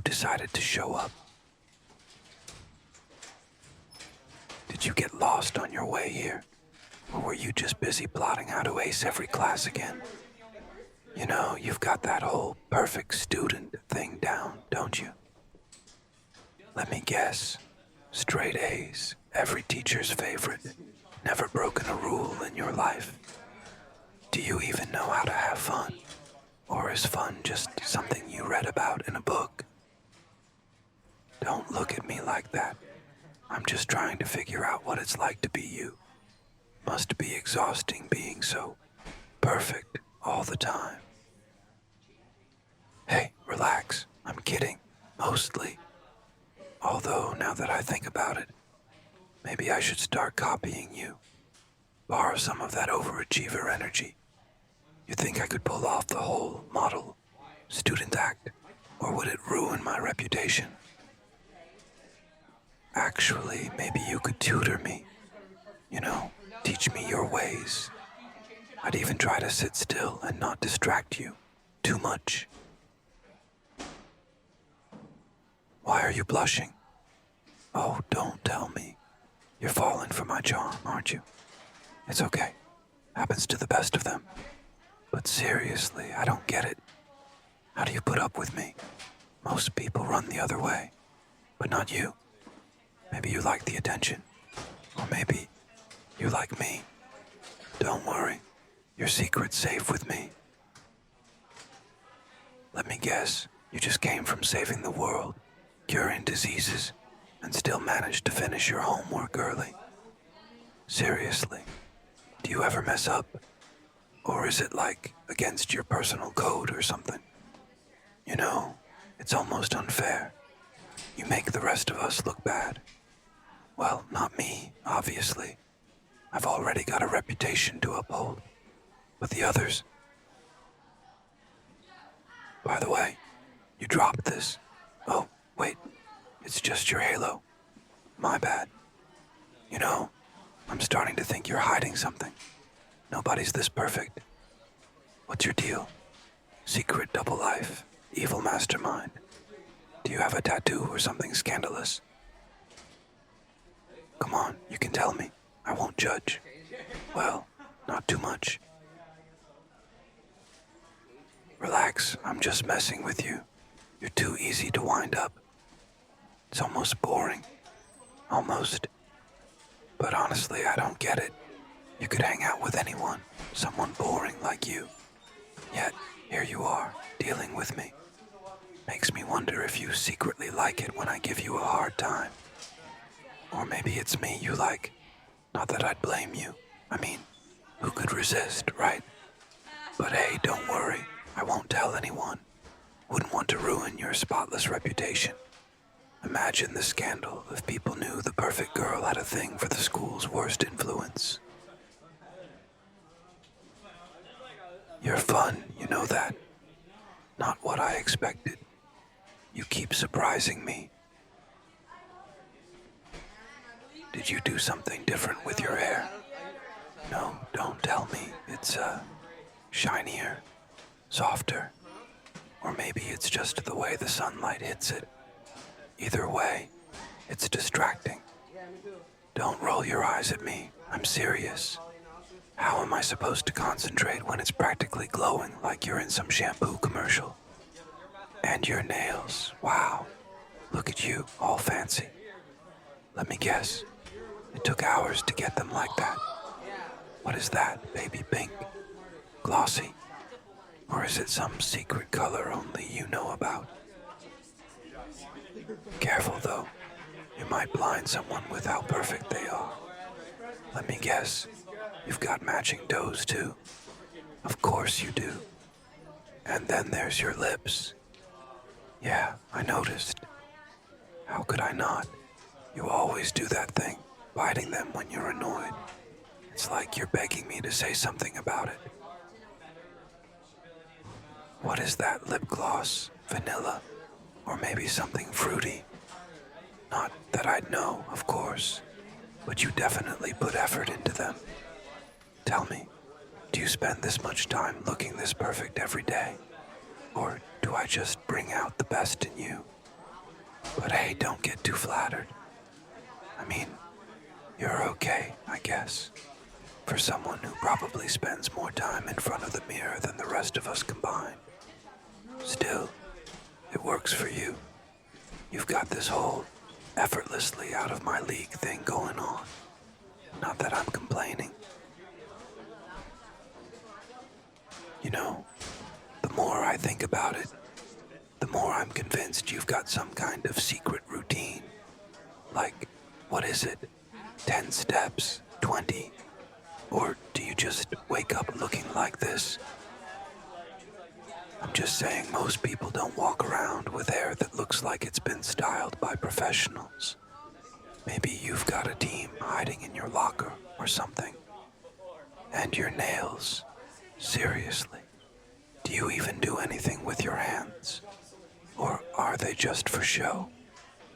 decided to show up? Did you get lost on your way here? Or were you just busy plotting how to ace every class again? You know, you've got that whole perfect student thing down, don't you? Let me guess. Straight A's, every teacher's favorite, never broken a rule in your life. Do you even know how to have fun? Or is fun just something you read about in a book? Don't look at me like that. I'm just trying to figure out what it's like to be you. Must be exhausting being so perfect all the time. Hey, relax. I'm kidding. Mostly. Although, now that I think about it, maybe I should start copying you. Borrow some of that overachiever energy. You think I could pull off the whole model student act, or would it ruin my reputation? Actually, maybe you could tutor me. You know, teach me your ways. I'd even try to sit still and not distract you too much. Why are you blushing? Oh, don't tell me. You're falling for my charm, aren't you? It's okay. Happens to the best of them. But seriously, I don't get it. How do you put up with me? Most people run the other way, but not you. Maybe you like the attention. Or maybe you like me. Don't worry. Your secret's safe with me. Let me guess. You just came from saving the world, curing diseases, and still managed to finish your homework early. Seriously, do you ever mess up? Or is it like against your personal code or something? You know, it's almost unfair. You make the rest of us look bad. Well, not me, obviously. I've already got a reputation to uphold. But the others... By the way, you dropped this. Oh, wait. It's just your halo. My bad. You know, I'm starting to think you're hiding something. Nobody's this perfect. What's your deal? Secret double life? Evil mastermind? Do you have a tattoo or something scandalous? Come on, you can tell me. I won't judge. Well, not too much. Relax, I'm just messing with you. You're too easy to wind up. It's almost boring. Almost. But honestly, I don't get it. You could hang out with anyone, someone boring like you. Yet, here you are, dealing with me. Makes me wonder if you secretly like it when I give you a hard time. Or maybe it's me you like. Not that I'd blame you. I mean, who could resist, right? But hey, don't worry. I won't tell anyone. Wouldn't want to ruin your spotless reputation. Imagine the scandal if people knew the perfect girl had a thing for the school's worst influence. You're fun, you know that. Not what I expected. You keep surprising me. Did you do something different with your hair? No, don't tell me. It's, shinier, softer. Or maybe it's just the way the sunlight hits it. Either way, it's distracting. Don't roll your eyes at me. I'm serious. How am I supposed to concentrate when it's practically glowing like you're in some shampoo commercial? And your nails, wow. Look at you, all fancy. Let me guess. It took hours to get them like that. What is that, baby pink? Glossy? Or is it some secret color only you know about? Careful though. You might blind someone with how perfect they are. Let me guess. You've got matching toes too. Of course you do. And then there's your lips. Yeah, I noticed. How could I not? You always do that thing, biting them when you're annoyed. It's like you're begging me to say something about it. What is that lip gloss? Vanilla? Or maybe something fruity? Not that I'd know, of course, but you definitely put effort into them. Tell me, do you spend this much time looking this perfect every day? Or do I just bring out the best in you But hey, don't get too flattered. I mean, you're okay, I guess. For someone who probably spends more time in front of the mirror than the rest of us combined. Still, it works for you. You've got this whole effortlessly out of my league thing going on. Not that I'm complaining. You know, the more I think about it, the more I'm convinced you've got some kind of secret routine. Like, what is it? 10 steps? 20? Or do you just wake up looking like this? I'm just saying most people don't walk around with hair that looks like it's been styled by professionals. Maybe you've got a team hiding in your locker or something. And your nails. Seriously. Do you even do anything with your hands? Or are they just for show?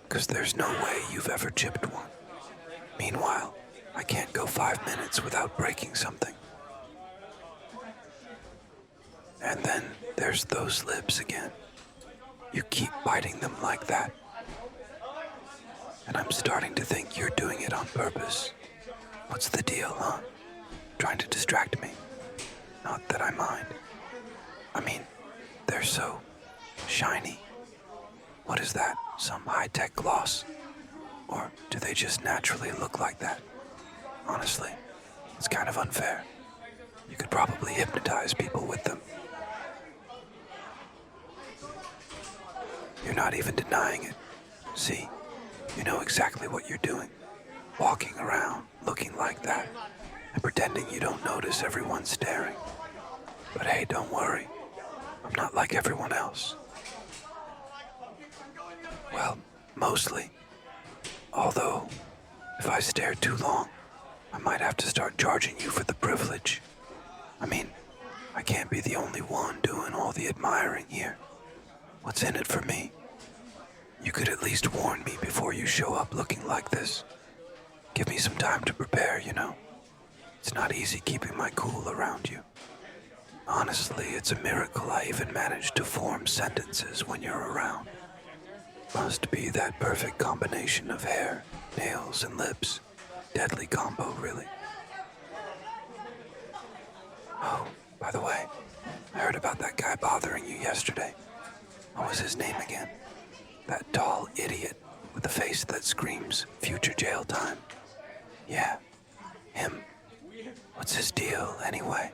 'Cause there's no way you've ever chipped one. Meanwhile, I can't go 5 minutes without breaking something. And then there's those lips again. You keep biting them like that. And I'm starting to think you're doing it on purpose. What's the deal, huh? Trying to distract me? Not that I mind. I mean, they're so shiny. What is that? Some high-tech gloss? Or do they just naturally look like that? Honestly, it's kind of unfair. You could probably hypnotize people with them. You're not even denying it. See, you know exactly what you're doing. Walking around, looking like that, and pretending you don't notice everyone staring. But hey, don't worry. I'm not like everyone else. Well, mostly. Although, if I stare too long, I might have to start charging you for the privilege. I mean, I can't be the only one doing all the admiring here. What's in it for me? You could at least warn me before you show up looking like this. Give me some time to prepare, you know. It's not easy keeping my cool around you. Honestly, it's a miracle I even managed to form sentences when you're around. Must be that perfect combination of hair, nails, and lips. Deadly combo, really. Oh, by the way, I heard about that guy bothering you yesterday. What was his name again? That tall idiot with the face that screams future jail time. Yeah, him. What's his deal, anyway?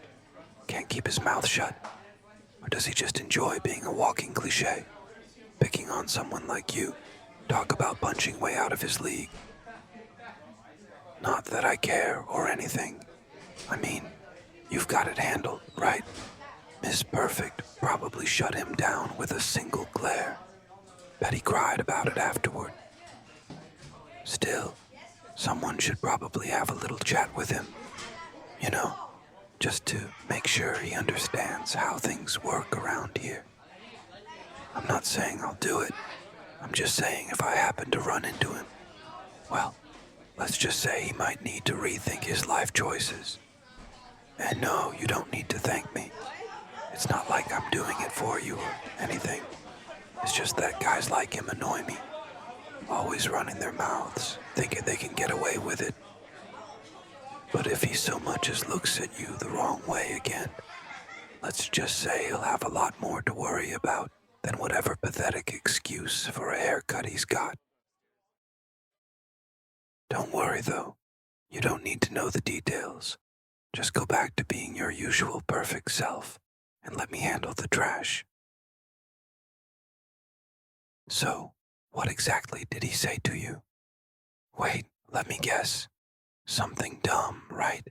Can't keep his mouth shut? Or does he just enjoy being a walking cliche? Picking on someone like you, talk about punching way out of his league. Not that I care or anything. I mean, you've got it handled, right? Miss Perfect probably shut him down with a single glare. Bet he cried about it afterward. Still, someone should probably have a little chat with him. You know, just to make sure he understands how things work around here. I'm not saying I'll do it. I'm just saying if I happen to run into him, well, let's just say he might need to rethink his life choices. And no, you don't need to thank me. It's not like I'm doing it for you or anything. It's just that guys like him annoy me. Always running their mouths, thinking they can get away with it. But if he so much as looks at you the wrong way again, let's just say he'll have a lot more to worry about than whatever pathetic excuse for a haircut he's got. Don't worry, though. You don't need to know the details. Just go back to being your usual perfect self and let me handle the trash. So, what exactly did he say to you? Wait, let me guess. Something dumb, right?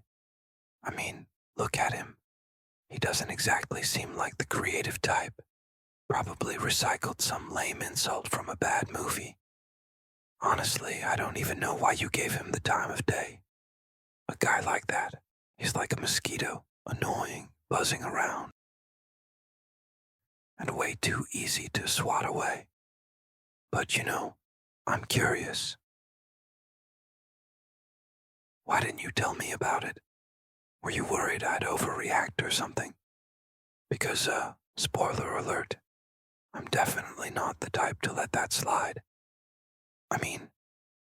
I mean, look at him. He doesn't exactly seem like the creative type. Probably recycled some lame insult from a bad movie. Honestly, I don't even know why you gave him the time of day. A guy like that, he's like a mosquito, annoying, buzzing around, and way too easy to swat away. But you know, I'm curious. Why didn't you tell me about it? Were you worried I'd overreact or something? Because, spoiler alert, I'm definitely not the type to let that slide. I mean,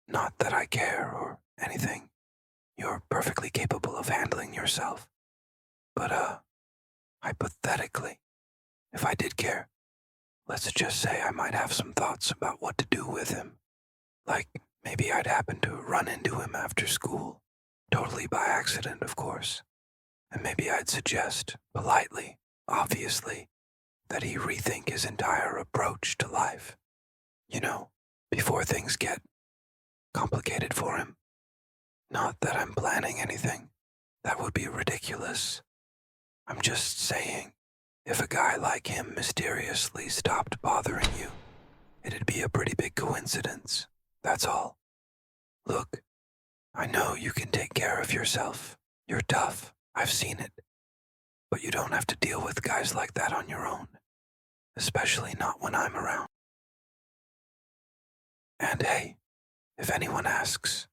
not that I care or anything. You're perfectly capable of handling yourself. But, hypothetically, if I did care, let's just say I might have some thoughts about what to do with him. Like, maybe I'd happen to run into him after school. Totally by accident, of course. And maybe I'd suggest, politely, obviously, that he rethink his entire approach to life. You know, before things get complicated for him. Not that I'm planning anything. That would be ridiculous. I'm just saying, if a guy like him mysteriously stopped bothering you, it'd be a pretty big coincidence. That's all. Look, I know you can take care of yourself. You're tough. I've seen it. But you don't have to deal with guys like that on your own. Especially not when I'm around. And hey, if anyone asks,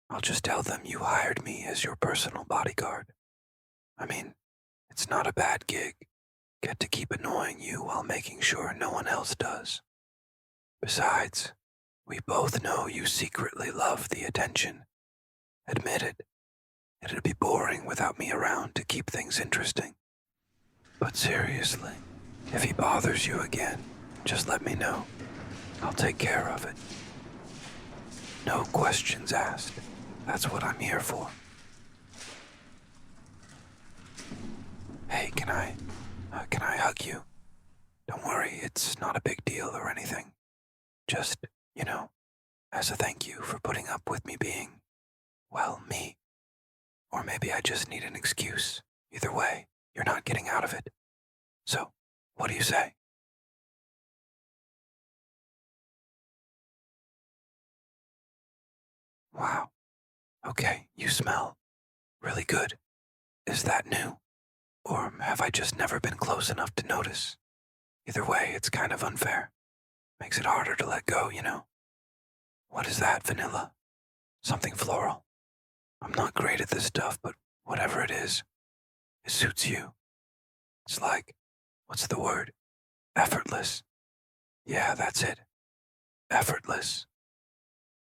I'll just tell them you hired me as your personal bodyguard. I mean, it's not a bad gig. Get to keep annoying you while making sure no one else does. Besides, we both know you secretly love the attention. Admit it. It'd be boring without me around to keep things interesting. But seriously, if he bothers you again, just let me know. I'll take care of it. No questions asked. That's what I'm here for. Hey, can I hug you? Don't worry, it's not a big deal or anything. Just, as a thank you for putting up with me being, well, me. Or maybe I just need an excuse. Either way, you're not getting out of it. So, what do you say? Wow. Okay, you smell really good. Is that new? Or have I just never been close enough to notice? Either way, it's kind of unfair. Makes it harder to let go, What is that, vanilla? Something floral? I'm not great at this stuff, but whatever it is, it suits you. It's like, what's the word? Effortless. Yeah, that's it. Effortless.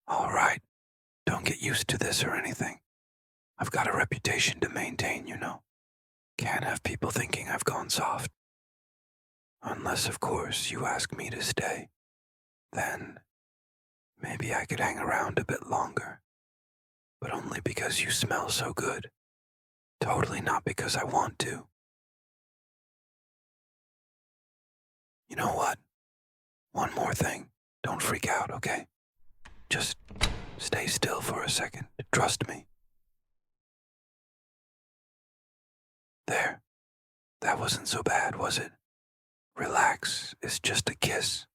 All right, don't get used to this or anything. I've got a reputation to maintain. Can't have people thinking I've gone soft. Unless, of course, you ask me to stay. Then, maybe I could hang around a bit longer. But only because you smell so good. Totally not because I want to. You know what? One more thing. Don't freak out, okay? Just stay still for a second. Trust me. There. That wasn't so bad, was it? Relax. It's just a kiss.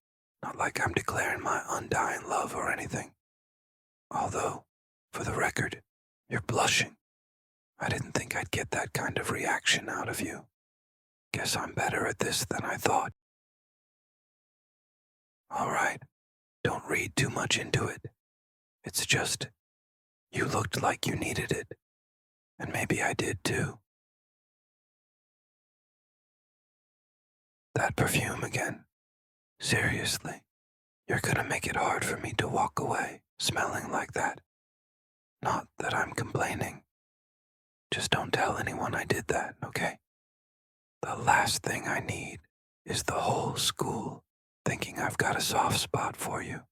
Not like I'm declaring my undying love or anything. Although, for the record, you're blushing. I didn't think I'd get that kind of reaction out of you. Guess I'm better at this than I thought. All right, don't read too much into it. It's just, you looked like you needed it. And maybe I did too. That perfume again. Seriously, you're gonna make it hard for me to walk away smelling like that. Not that I'm complaining. Just don't tell anyone I did that, okay? The last thing I need is the whole school thinking I've got a soft spot for you.